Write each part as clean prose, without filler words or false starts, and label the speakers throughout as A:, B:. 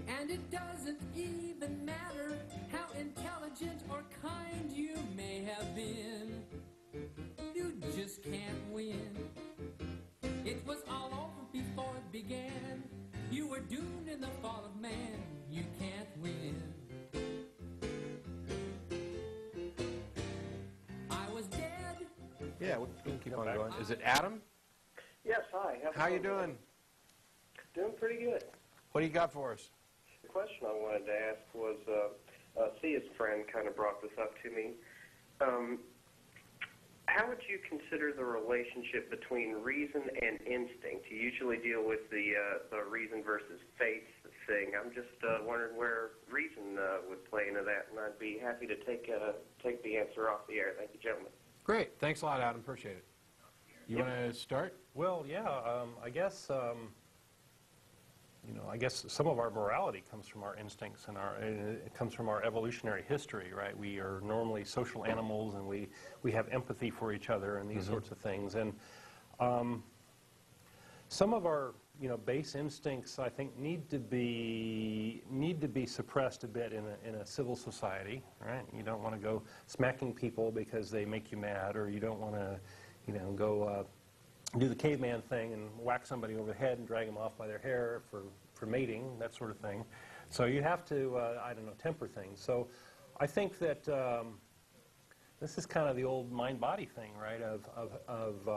A: And it doesn't even matter how intelligent or kind you may have been. You just can't win. It was all over before it began. You were doomed in the fall of man. You can't win. I was dead.
B: Yeah, we can keep on going. Is it Adam?
C: Yes, hi.
B: How you doing?
C: Doing pretty good.
B: What do you got for us?
C: The question I wanted to ask was, Sia's friend kind of brought this up to me. How would you consider the relationship between reason and instinct? You usually deal with the reason versus faith thing. I'm just wondering where reason would play into that, and I'd be happy to take the answer off the air. Thank you, gentlemen.
B: Great. Thanks a lot, Adam. Appreciate it. You want to start?
D: Well, yeah, I guess, I guess some of our morality comes from our instincts and it comes from our evolutionary history, right? We are normally social animals, and we have empathy for each other and these sorts of things. And some of our, base instincts, I think, need to be suppressed a bit in a civil society, right? You don't want to go smacking people because they make you mad, or you don't want to, go do the caveman thing and whack somebody over the head and drag them off by their hair for mating, that sort of thing. So you have to, temper things. So I think that this is kind of the old mind-body thing, right, of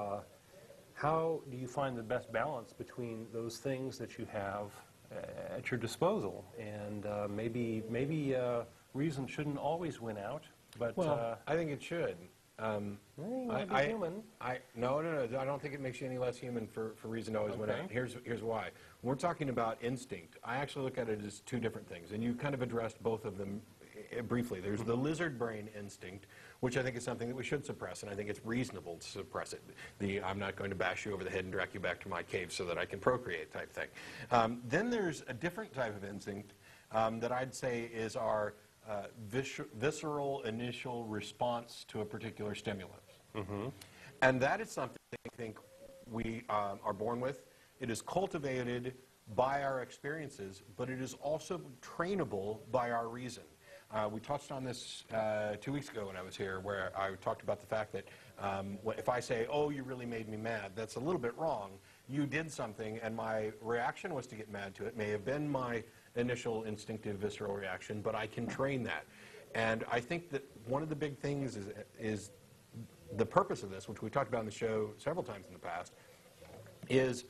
D: how do you find the best balance between those things that you have at your disposal? And maybe reason shouldn't always win out, but...
B: Well, I think it should.
D: You might be human.
B: No, I don't think it makes you any less human for reason to always win out. Here's why. When we're talking about instinct, I actually look at it as two different things, and you kind of addressed both of them briefly. There's the lizard brain instinct, which I think is something that we should suppress, and I think it's reasonable to suppress it. I'm not going to bash you over the head and drag you back to my cave so that I can procreate type thing. Then there's a different type of instinct that I'd say is our visceral initial response to a particular stimulus. And that is something I think we are born with. It is cultivated by our experiences, but it is also trainable by our reason. We touched on this 2 weeks ago when I was here, where I talked about the fact that if I say, oh, you really made me mad, that's a little bit wrong. You did something, and my reaction was to get mad to it. May have been my initial instinctive visceral reaction, but I can train that. And I think that one of the big things is the purpose of this, which we've talked about in the show several times in the past, is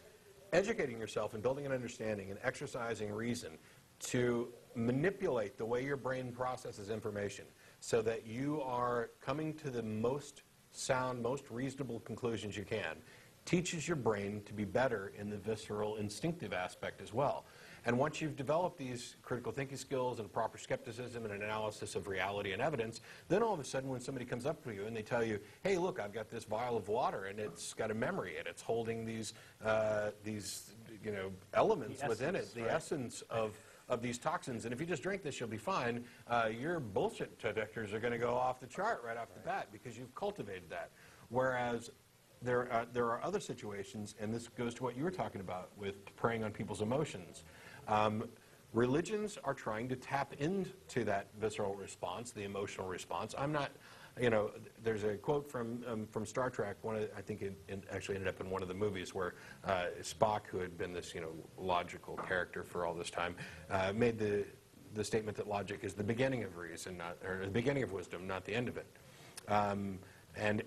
B: educating yourself and building an understanding and exercising reason to manipulate the way your brain processes information so that you are coming to the most sound, most reasonable conclusions you can. Teaches your brain to be better in the visceral, instinctive aspect as well. And once you've developed these critical thinking skills and proper skepticism and an analysis of reality and evidence, then all of a sudden when somebody comes up to you and they tell you, hey, look, I've got this vial of water and it's got a memory and it's holding these elements within it, the essence of these toxins, and if you just drink this, you'll be fine, your bullshit detectors are going to go off the chart right off the bat because you've cultivated that. Whereas there are other situations, and this goes to what you were talking about with preying on people's emotions. Religions are trying to tap into that visceral response, the emotional response. I'm not, there's a quote from Star Trek. I think it actually ended up in one of the movies where Spock, who had been this logical character for all this time, made the statement that logic is the beginning of reason, or the beginning of wisdom, not the end of it. And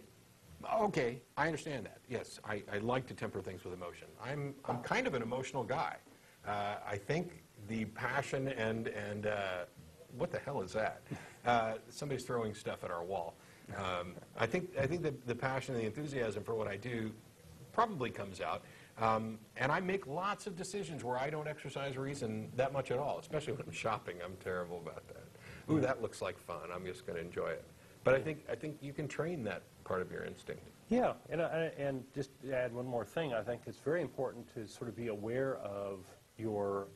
B: okay, I understand that. Yes, I like to temper things with emotion. I'm kind of an emotional guy. I think the passion and what the hell is that? Somebody's throwing stuff at our wall. I think the passion and the enthusiasm for what I do probably comes out. And I make lots of decisions where I don't exercise reason that much at all, especially when I'm shopping. I'm terrible about that. Ooh, that looks like fun. I'm just going to enjoy it. But I think you can train that part of your instinct.
D: Yeah, and just to add one more thing, I think it's very important to sort of be aware of your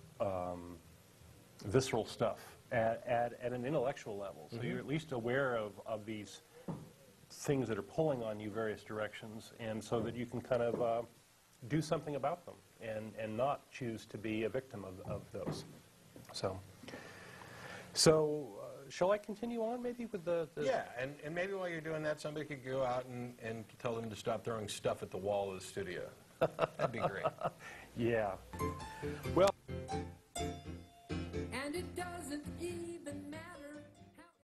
D: visceral stuff at an intellectual level. So you're at least aware of these things that are pulling on you various directions, and so that you can kind of do something about them and not choose to be a victim of those. So shall I continue on maybe with the...
B: Yeah, and maybe while you're doing that, somebody could go out and tell them to stop throwing stuff at the wall of the studio. That'd be great.
D: Yeah. Well...